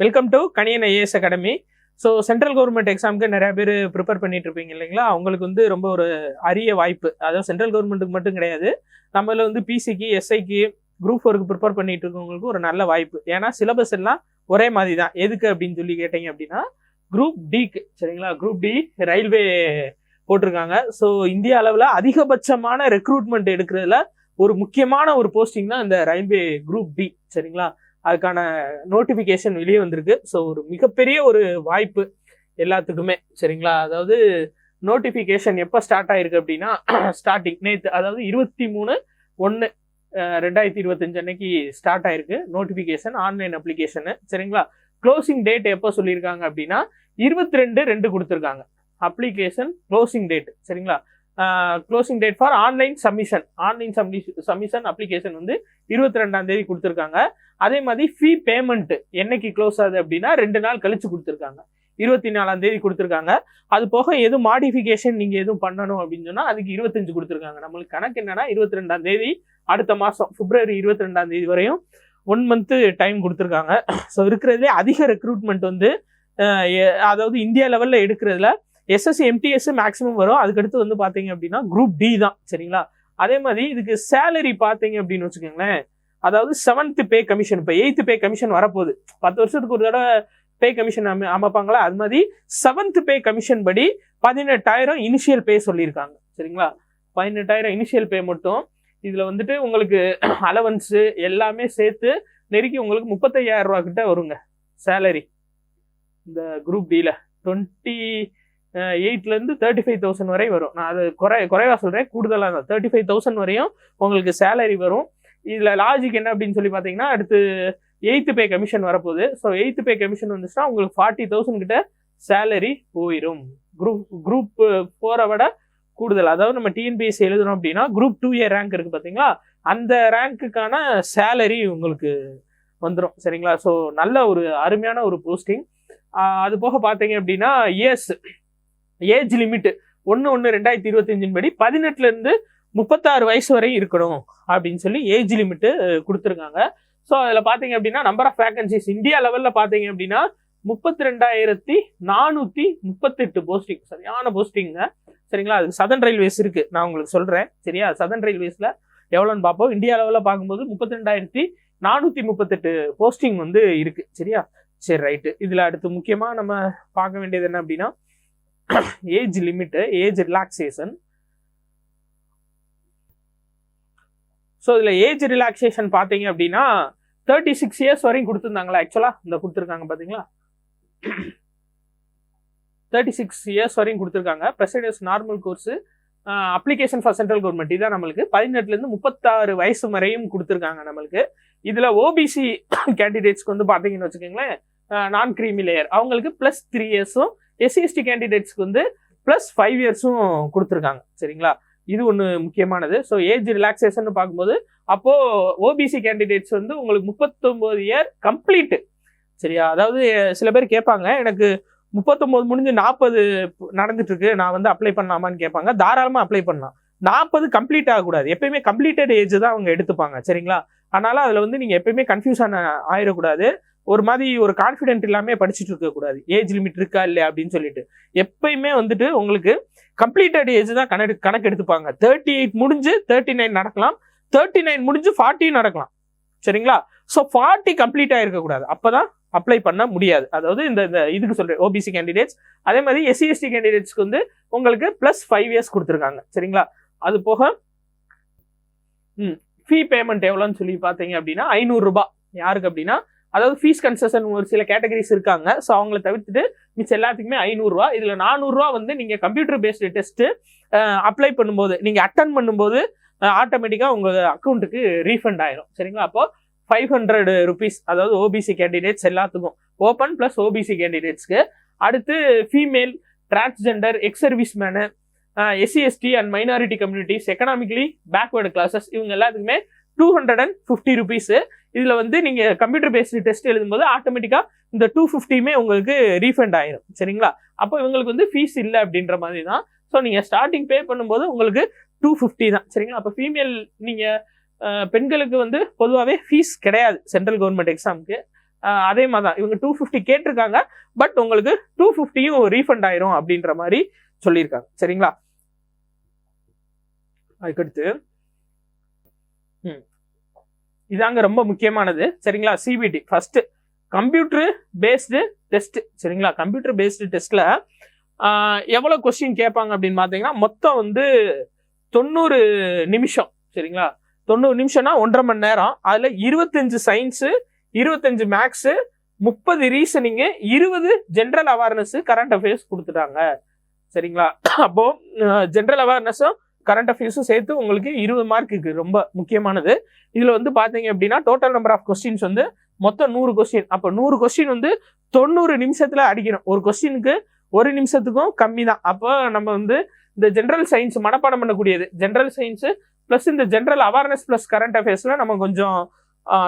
Welcome to Kaniyan IAS academy. So central government எக்ஸாமுக்கு நிறைய பேர் ப்ரிப்பேர் பண்ணிட்டு இருப்பீங்க இல்லைங்களா? அவங்களுக்கு வந்து ரொம்ப ஒரு அரிய வாய்ப்பு. அதாவது சென்ட்ரல் கவர்மெண்ட்டுக்கு மட்டும் கிடையாது, நம்மள வந்து பிசிக்கு, எஸ்ஐக்கு, குரூப் 4க்கு ப்ரிப்பேர் பண்ணிட்டு இருக்கவங்களுக்கு ஒரு நல்ல வாய்ப்பு. ஏன்னா சிலபஸ் எல்லாம் ஒரே மாதிரி தான். எதுக்கு அப்படின்னு சொல்லி கேட்டீங்க அப்படின்னா, குரூப் டிக்கு, சரிங்களா? குரூப் டி ரயில்வே போட்டிருக்காங்க. ஸோ இந்திய அளவில் அதிகபட்சமான ரெக்ரூட்மெண்ட் எடுக்கிறதுல ஒரு முக்கியமான ஒரு போஸ்டிங் தான் இந்த ரயில்வே குரூப் டி, சரிங்களா? அதுக்கான நோட்டிஃபிகேஷன் வெளியே வந்திருக்கு. ஸோ ஒரு மிகப்பெரிய ஒரு வாய்ப்பு எல்லாத்துக்குமே, சரிங்களா? அதாவது நோட்டிஃபிகேஷன் எப்போ ஸ்டார்ட் ஆயிருக்கு அப்படின்னா, ஸ்டார்டிங் நேற்று, அதாவது 23/1/2025 அன்னைக்கு ஸ்டார்ட் ஆயிருக்கு நோட்டிஃபிகேஷன், ஆன்லைன் அப்ளிகேஷனு, சரிங்களா? க்ளோசிங் டேட் எப்போ சொல்லியிருக்காங்க அப்படின்னா 22/2 கொடுத்துருக்காங்க. அப்ளிகேஷன் க்ளோசிங் டேட், சரிங்களா? Closing date for online submission application வந்து 22ஆம் தேதி கொடுத்துருக்காங்க. அதே மாதிரி ஃபீ பேமெண்ட் என்னைக்கு க்ளோஸ் ஆகுது அப்படின்னா 2 நாள் கழிச்சு கொடுத்துருக்காங்க. 24ஆம் தேதி கொடுத்துருக்காங்க. அது போக எதுவும் மாடிஃபிகேஷன் நீங்க எதுவும் பண்ணணும் அப்படின்னு சொன்னா அதுக்கு 25 கொடுத்துருக்காங்க. நம்மளுக்கு கணக்கு என்னன்னா 22ஆம் தேதி அடுத்த மாசம் பிப்ரவரி 22ஆம் தேதி வரையும் 1 மந்த் டைம் கொடுத்துருக்காங்க. ஸோ இருக்கிறதுலே அதிக ரெக்ரூட்மெண்ட் வந்து அதாவது இந்தியா லெவல்ல எடுக்கிறதுல எஸ்எஸ்சி எம்டிஎஸ் மேக்ஸிமம் வரும். அதுக்கடுத்து வந்து பாத்தீங்க அப்படின்னா குரூப் டி தான், சரிங்களா? அதே மாதிரி இதுக்கு சேலரி பாத்தீங்க அப்படின்னு வச்சுக்கோங்களேன், அதாவது 7th பே கமிஷன், இப்போ 8th பே கமிஷன் வரப்போகுது. 10 வருஷத்துக்கு ஒரு தடவை பே கமிஷன் அமைப்பாங்களா, அது மாதிரி 7th பே கமிஷன் படி 18,000 இனிஷியல் பே சொல்லியிருக்காங்க, சரிங்களா? 18,000 இனிஷியல் பே மட்டும். இதுல வந்துட்டு உங்களுக்கு அலவன்ஸு எல்லாமே சேர்த்து நெருக்கி உங்களுக்கு 35,000 ரூபா கிட்ட வருங்க சேலரி இந்த குரூப் டில. 28,000 35,000 வரை வரும். நான் அது குறைவா சொல்றேன், கூடுதலாக தான் 35,000 வரையும் உங்களுக்கு சேலரி வரும். இதுல லாஜிக் என்ன அப்படின்னு சொல்லி பாத்தீங்கன்னா, அடுத்து 8th பே கமிஷன் வரப்போகுது. ஸோ 8th பே கமிஷன் வந்துச்சுன்னா உங்களுக்கு 40,000 கிட்ட சேலரி போயிடும். குரூப் 4 விட கூடுதல். அதாவது நம்ம டிஎன்பிஎஸ்சி எழுதணும் அப்படின்னா குரூப் 2A ரேங்க் இருக்கு பாத்தீங்களா, அந்த ரேங்க்குக்கான சேலரி உங்களுக்கு வந்துடும், சரிங்களா? ஸோ நல்ல ஒரு அருமையான ஒரு போஸ்டிங். அது போக பாத்தீங்க அப்படின்னா ஏஜ் லிமிட் 1/1/2025 படி 18ல இருந்து 36 வயசு வரை இருக்கணும் அப்படின்னு சொல்லி ஏஜ் லிமிட் கொடுத்துருக்காங்க. ஸோ அதில் பார்த்தீங்க அப்படின்னா நம்பர் ஆஃப் வேகன்சிஸ் இந்தியா லெவலில் பார்த்தீங்க அப்படின்னா 32,438 போஸ்டிங், சரியான போஸ்டிங்க, சரிங்களா? அதுக்கு சதர்ன் ரயில்வேஸ் இருக்கு, நான் உங்களுக்கு சொல்றேன், சரியா? சதர்ன் ரயில்வேஸ்ல எவ்வளோன்னு பார்ப்போம். இந்தியா லெவலில் பார்க்கும்போது 32,438 போஸ்டிங் வந்து இருக்கு, சரியா? சரி, ரைட்டு. இதுல அடுத்து முக்கியமா நம்ம பார்க்க வேண்டியது என்ன அப்படின்னா age limit, age relaxation. So இதுல ஏஜ் ரிலாக்ஸேஷன் பார்த்தீங்க அப்படின்னா 36 இயர்ஸ் வரையும் கொடுத்துருந்தாங்களா, ஆக்சுவலா இந்த கொடுத்துருக்காங்க பாத்தீங்களா, 36 இயர்ஸ் வரையும் கொடுத்துருக்காங்க. Precedence normal course application for central government இதான் நம்மளுக்கு 18ல இருந்து 36 வயசு வரையும் கொடுத்துருக்காங்க நம்மளுக்கு. இதுல ஓபிசி கேண்டிடேட்ஸ்க்கு வந்து பாத்தீங்கன்னு வச்சுக்கோங்களேன், நான் கிரீமி லேயர் அவங்களுக்கு +3 இயர்ஸும், எஸ்சிஎஸ்டி கேண்டிடேட்ஸ்க்கு வந்து +5 இயர்ஸும் கொடுத்துருக்காங்க, சரிங்களா? இது ஒன்று முக்கியமானது. ஸோ ஏஜ் ரிலாக்ஸேஷன் பார்க்கும்போது அப்போ ஓபிசி கேண்டிடேட்ஸ் வந்து உங்களுக்கு 39 இயர் கம்ப்ளீட், சரியா? அதாவது சில பேர் கேட்பாங்க, எனக்கு 39 முடிஞ்சு 40 நடந்துட்டு இருக்கு, நான் வந்து அப்ளை பண்ணலாமான்னு கேட்பாங்க. தாராளமா அப்ளை பண்ணலாம். 40 கம்ப்ளீட் ஆகக்கூடாது. எப்பயுமே கம்ப்ளீட்டட் ஏஜ் தான் அவங்க எடுத்துப்பாங்க, சரிங்களா? அதனால அதுல வந்து நீங்க எப்பயுமே கன்ஃபியூஷன் ஆயிடக்கூடாது. ஒரு மாதிரி ஒரு கான்ஃபிடென்ட் இல்லாம படிச்சுட்டு இருக்க கூடாது, ஏஜ் லிமிட் இருக்கா இல்லையா அப்படின்னு சொல்லிட்டு. எப்பயுமே வந்துட்டு உங்களுக்கு கம்ப்ளீட்டட் ஏஜ் தான் கணக்கு எடுத்துப்பாங்க. 38 முடிஞ்சு 39 நடக்கலாம், 39 முடிஞ்சு 40 நடக்கலாம், சரிங்களா? ஸோ 40 கம்ப்ளீட் ஆயிருக்க கூடாது, அப்பதான் அப்ளை பண்ண முடியாது. அதாவது இந்த இதுக்கு சொல்றேன் ஓபிசி கேண்டிடேட்ஸ். அதே மாதிரி எஸ்சிஎஸ்டி கேண்டிடேட்ஸ்க்கு வந்து உங்களுக்கு +5 இயர்ஸ் கொடுத்துருக்காங்க, சரிங்களா? அது போக ஃபீ பேமெண்ட் எவ்வளோன்னு சொல்லி பார்த்தீங்க அப்படின்னா 500 ரூபாய். யாருக்கு அப்படின்னா, அதாவது ஃபீஸ் கன்செஷன் ஒரு சில கேட்டகரிஸ் இருக்காங்க, ஸோ அவங்கள தவிர்த்துட்டு மிச்சம் எல்லாத்துக்குமே 500 ரூபா. இதுல 400 ரூபா வந்து நீங்க கம்ப்யூட்டர் பேஸ்டு டெஸ்ட் அப்ளை பண்ணும்போது, நீங்க அட்டன் பண்ணும்போது ஆட்டோமேட்டிக்கா உங்க அக்கௌண்ட்டுக்கு ரீஃபண்ட் ஆயிரும், சரிங்களா? அப்போ 500 rupees, அதாவது ஓபிசி கேண்டிடேட்ஸ் எல்லாத்துக்கும், ஓப்பன் பிளஸ் ஓபிசி கேண்டிடேட்ஸ்க்கு. அடுத்து female, transgender, ex service menu, SC ST and minority communities, economically backward classes, இவங்க எல்லாத்துக்குமே 250 rupees. இதுல வந்து நீங்க கம்ப்யூட்டர் பேஸ்டு டெஸ்ட் எழுதும்போது ஆட்டோமேட்டிக்கா இந்த 250 உங்களுக்கு ரீஃபண்ட் ஆயிரும், சரிங்களா? அப்போ இவங்களுக்கு வந்து ஃபீஸ் இல்லை அப்படின்ற மாதிரி தான். ஸோ நீங்க ஸ்டார்டிங் பே பண்ணும்போது உங்களுக்கு 250 தான், சரிங்களா? அப்போ ஃபீமேல் நீங்க பெண்களுக்கு வந்து பொதுவாகவே ஃபீஸ் கிடையாது சென்ட்ரல் கவர்மெண்ட் எக்ஸாமுக்கு. அதே மாதிரி தான் இவங்க 250 கேட்டிருக்காங்க, பட் உங்களுக்கு 250யும் ரீஃபண்ட் ஆயிரும் அப்படின்ற மாதிரி சொல்லியிருக்காங்க. சரிங்களா? அதுக்கடுத்து இதாங்க ரொம்ப முக்கியமானது. சரிங்களா? CBT first computer based test. சரிங்களா? கம்ப்யூட்டர் பேஸ்டு டெஸ்ட்ல எவ்வளவு கொஸ்டின் கேட்பாங்க அப்படின்னு பாத்தீங்கன்னா மொத்தம் வந்து 90 நிமிஷம். சரிங்களா? 90 நிமிஷம்னா 1.5 மணி நேரம். அதுல 25 science, 25 maths, 30 reasoning, 20 general awareness, current affairs கொடுத்துட்டாங்க. சரிங்களா? அப்போ ஜென்ரல் அவேர்னஸும் கரண்ட் அஃபேர்ஸும் சேர்த்து உங்களுக்கு 20 மார்க் இருக்கு. ரொம்ப முக்கியமானது. இதுல வந்து பாத்தீங்க அப்படின்னா டோட்டல் நம்பர் ஆஃப் கொஸ்டின்ஸ் வந்து மொத்தம் 100 கொஸ்டின். அப்போ 100 கொஸ்டின் வந்து 90 நிமிஷத்துல அடிக்கணும். ஒரு கொஸ்டினுக்கு 1 நிமிஷத்துக்கும் கம்மி தான். அப்போ நம்ம வந்து இந்த ஜென்ரல் சயின்ஸ் மனப்பாடம் பண்ணக்கூடியது, ஜென்ரல் சயின்ஸ் பிளஸ் இந்த ஜென்ரல் அவேர்னஸ் பிளஸ் கரண்ட் அஃபேர்ஸ்ல நம்ம கொஞ்சம்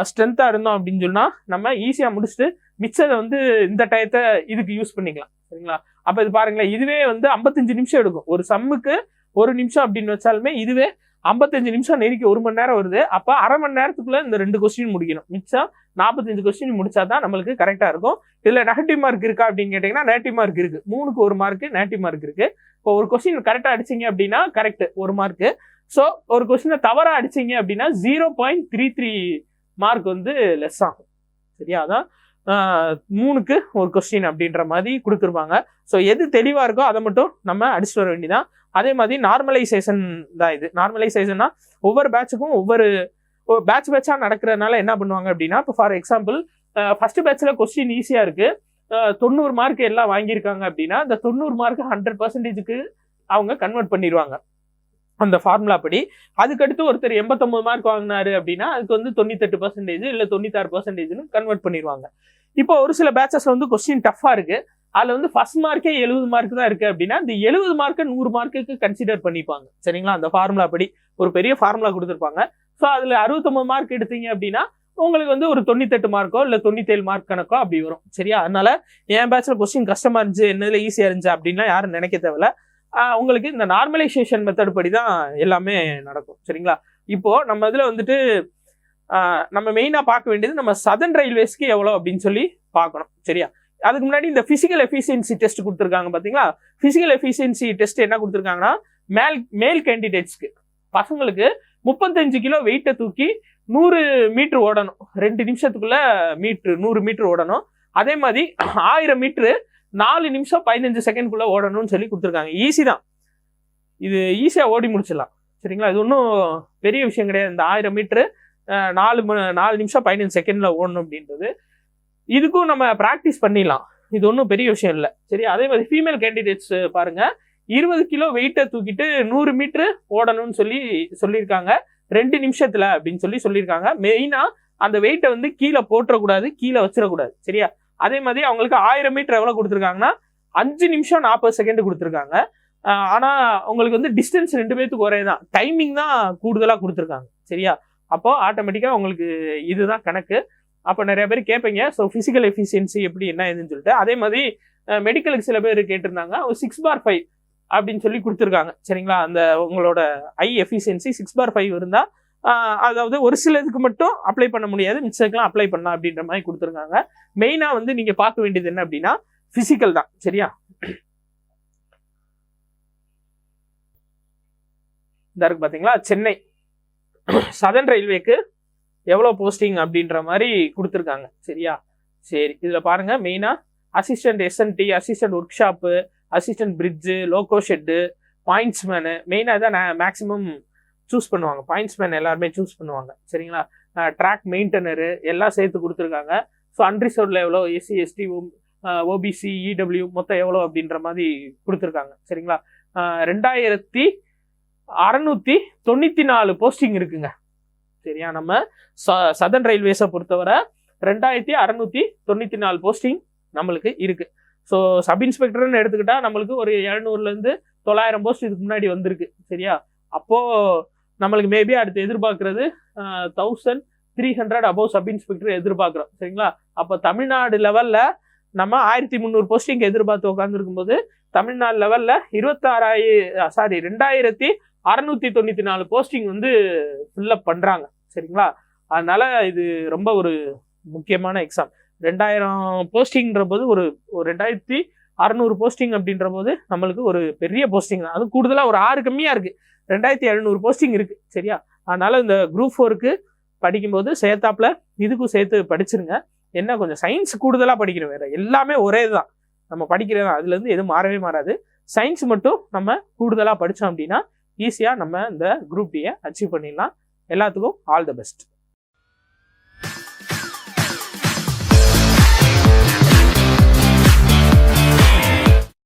ஸ்ட்ரென்த்தா இருந்தோம் அப்படின்னு சொன்னா நம்ம ஈஸியா முடிச்சுட்டு மிச்சதை வந்து இந்த டயத்தை இதுக்கு யூஸ் பண்ணிக்கலாம். சரிங்களா? அப்ப இது பாருங்களேன், இதுவே வந்து 55 நிமிஷம் எடுக்கும். ஒரு சம்முக்கு 1 நிமிஷம் அப்படின்னு வச்சாலுமே இதுவே 55 நிமிஷம் நெருக்கி 1 மணி நேரம் வருது. அப்ப அரை மணி நேரத்துக்குள்ள இந்த 2 கொஸ்டின் முடிக்கணும். மிச்சம் 45 கொஸ்டின் முடிச்சாதான் நம்மளுக்கு கரெக்டா இருக்கும். இதுல நெகட்டிவ் மார்க் இருக்கா அப்படின்னு கேட்டீங்கன்னா நெகட்டிவ் மார்க் இருக்கு. 3க்கு 1 மார்க் நெகட்டிவ் மார்க் இருக்கு. இப்போ ஒரு கொஸ்டின் கரெக்டா அடிச்சீங்க அப்படின்னா கரெக்ட் 1 மார்க். ஸோ ஒரு கொஸ்டினை தவறா அடிச்சீங்க அப்படின்னா 0.33 மார்க் வந்து லெஸ் ஆகும். சரியா? அதான் 3க்கு 1 கொஸ்டின் அப்படின்ற மாதிரி கொடுத்துருப்பாங்க. ஸோ எது தெளிவா இருக்கோ அதை மட்டும் நம்ம அடிச்சுட்டு வர வேண்டியதான். அதே மாதிரி நார்மலைசேஷன் தான் இது. நார்மலைசேஷன்னா ஒவ்வொரு பேட்சுக்கும் ஒவ்வொரு பேட்சா நடக்கிறதுனால என்ன பண்ணுவாங்க அப்படின்னா, இப்போ ஃபார் எக்ஸாம்பிள் ஃபர்ஸ்ட் பேட்ச்ல கொஸ்டின் ஈஸியா இருக்கு, 90 மார்க் எல்லாம் வாங்கியிருக்காங்க அப்படின்னா இந்த 90 மார்க் 100%க்கு அவங்க கன்வெர்ட் பண்ணிடுவாங்க அந்த ஃபார்முலா படி. அதுக்கடுத்து ஒருத்தர் 89 மார்க் வாங்கினாரு அப்படின்னா அதுக்கு வந்து 98% இல்லை 96% கன்வெர்ட் பண்ணிடுவாங்க. இப்போ ஒரு சில பேட்சஸ்ல வந்து கொஸ்டின் டஃபா இருக்கு, அதுல வந்து ஃபர்ஸ்ட் மார்க்கே 70 மார்க் தான் இருக்கு அப்படின்னா இந்த 70 மார்க்கை 100 மார்க்குக்கு கன்சிடர் பண்ணிப்பாங்க. சரிங்களா? அந்த ஃபார்முலா படி ஒரு பெரிய ஃபார்முலா கொடுத்துருப்பாங்க. ஸோ அதுல 69 மார்க் எடுத்தீங்க அப்படின்னா உங்களுக்கு வந்து ஒரு 98 மார்க்கோ இல்லை 97 மார்க் கணக்கோ அப்படி வரும். சரியா? அதனால என் பேட்ச்ல கொஸ்டின் கஷ்டமா இருந்துச்சு, என்னதுல ஈஸியா இருந்துச்சு அப்படின்னா யாரும் நினைக்க தேவையில்ல. உங்களுக்கு இந்த நார்மலைசேஷன் மெத்தட் படி தான் எல்லாமே நடக்கும். சரிங்களா? இப்போ நம்ம இதுல வந்துட்டு நம்ம மெயினா பார்க்க வேண்டியது நம்ம சதர்ன் ரயில்வேஸ்க்கு எவ்வளோ அப்படின்னு சொல்லி பார்க்கணும். சரியா? அதுக்கு முன்னாடி இந்த பிசிக்கல் எஃபிஷியன்சி டெஸ்ட் கொடுத்துருக்காங்க பாத்தீங்களா? பிசிக்கல் எஃபிஷியன்சி டெஸ்ட் என்ன கொடுத்துருக்காங்கன்னா மேல் கேண்டிடேட்ஸ்க்கு பசங்களுக்கு 35 கிலோ வெயிட்டை தூக்கி 100 மீட்டர் ஓடணும். 2 நிமிஷத்துக்குள்ள 100 மீட்டர் ஓடணும். அதே மாதிரி 1000 மீட்டரு 4 நிமிஷம் 15 செகண்ட்குள்ள ஓடணும்னு சொல்லி கொடுத்துருக்காங்க. ஈஸி தான், இது ஈஸியா ஓடி முடிச்சிடலாம். சரிங்களா? இது ஒன்றும் பெரிய விஷயம் கிடையாது. இந்த 1000 மீட்டரு 4 நிமிஷம் 15 செகண்ட்ல ஓடணும் அப்படின்றது இதுக்கும் நம்ம பிராக்டிஸ் பண்ணிடலாம். இது ஒன்றும் பெரிய விஷயம் இல்லை. சரி? அதே மாதிரி ஃபீமேல் கேண்டிடேட்ஸ் பாருங்க, 20 கிலோ வெயிட்டை தூக்கிட்டு 100 மீட்டர் ஓடணும்னு சொல்லியிருக்காங்க 2 நிமிஷத்துல அப்படின்னு சொல்லியிருக்காங்க. மெயினா அந்த வெயிட்டை வந்து கீழே போட்டுறக்கூடாது, கீழே வச்சிடக்கூடாது. சரியா? அதே மாதிரி அவங்களுக்கு 1000 மீட்டர் எவ்வளவு கொடுத்துருக்காங்கன்னா 5 நிமிஷம் 40 செகண்ட் கொடுத்துருக்காங்க. ஆனா உங்களுக்கு வந்து டிஸ்டன்ஸ் 2 பேத்துக்கு ஒரே தான், டைமிங் தான் கூடுதலா கொடுத்துருக்காங்க. சரியா? அப்போ ஆட்டோமேட்டிக்கா உங்களுக்கு இதுதான் கணக்கு. அப்போ நிறைய பேர் கேட்பீங்க, ஸோ பிசிக்கல் எஃபிஷியன்சி எப்படி என்ன ஏதுன்னு சொல்லிட்டு. அதே மாதிரி மெடிக்கலுக்கு சில பேர் கேட்டிருந்தாங்க, ஒரு 6/5 அப்படின்னு சொல்லி கொடுத்துருக்காங்க. சரிங்களா? அந்த உங்களோட ஐ எஃபிஷியன்சி 6/5 இருந்தா அதாவது ஒரு சிலதுக்கு மட்டும் அப்ளை பண்ண முடியாது, மிச்சதுக்கெல்லாம் அப்ளை பண்ணலாம் அப்படின்ற மாதிரி கொடுத்துருக்காங்க. மெயினா வந்து நீங்க பார்க்க வேண்டியது என்ன அப்படின்னா பிசிக்கல் தான். சரியா? இந்த இருக்கு பாத்தீங்களா, சென்னை சதர்ன் ரயில்வேக்கு எவ்வளவு போஸ்டிங் அப்படின்ற மாதிரி கொடுத்துருக்காங்க. சரியா? சரி, இதுல பாருங்க மெயினா assistant SNT, assistant workshop, assistant bridge, loco shed, pointsman, மெயினா தான் மேக்ஸிமம் சூஸ் பண்ணுவாங்க. பாயிண்ட்ஸ்மேன் எல்லாருமே சூஸ் பண்ணுவாங்க. சரிங்களா? ட்ராக் மெயின்டெனரு எல்லாம் சேர்த்து கொடுத்துருக்காங்க. ஸோ அன்ரிசர்வ்ல எவ்வளோ, SC ST OBC EW மொத்தம் எவ்வளோ அப்படின்ற மாதிரி கொடுத்துருக்காங்க. சரிங்களா? 2694 போஸ்டிங் இருக்குங்க. சரியா? நம்ம சதர்ன் ரயில்வேஸை பொறுத்தவரை 2694 போஸ்டிங் நம்மளுக்கு இருக்கு. ஸோ சப் இன்ஸ்பெக்டர்னு எடுத்துக்கிட்டா நம்மளுக்கு ஒரு 700 to 900 போஸ்ட் இதுக்கு முன்னாடி வந்திருக்கு. சரியா? அப்போ நம்மளுக்கு மேபி அடுத்து எதிர்பார்க்கறது 1300 அபவ் சப் இன்ஸ்பெக்டர் எதிர்பார்க்கிறோம். சரிங்களா? அப்போ தமிழ்நாடு லெவல்ல நம்ம 1300 போஸ்டிங் எதிர்பார்த்து உட்காந்துருக்கும் போது தமிழ்நாடு லெவல்ல 2694 போஸ்டிங் வந்து ஃபில்அப் பண்றாங்க. சரிங்களா? அதனால இது ரொம்ப ஒரு முக்கியமான எக்ஸாம். 2000 போஸ்டிங்ன்ற போது ஒரு 2600 போஸ்டிங் அப்படின்ற போது நம்மளுக்கு ஒரு பெரிய போஸ்டிங் தான். அது கூடுதலாக ஒரு 6 கம்மியாக இருக்குது, 2700 போஸ்டிங் இருக்குது. சரியா? அதனால இந்த குரூப் 4க்கு படிக்கும்போது சேர்த்தாப்புல இதுக்கும் சேர்த்து படிச்சிருங்க. என்ன கொஞ்சம் சயின்ஸ் கூடுதலாக படிக்கணும், வேற எல்லாமே ஒரே தான் நம்ம படிக்கிறது தான், அதுலேருந்து எதுவும் மாறவே மாறாது. சயின்ஸ் மட்டும் நம்ம கூடுதலாக படித்தோம் அப்படின்னா ஈஸியாக நம்ம இந்த குரூப் டியை அச்சீவ் பண்ணிடலாம். எல்லாத்துக்கும் ஆல் த பெஸ்ட்.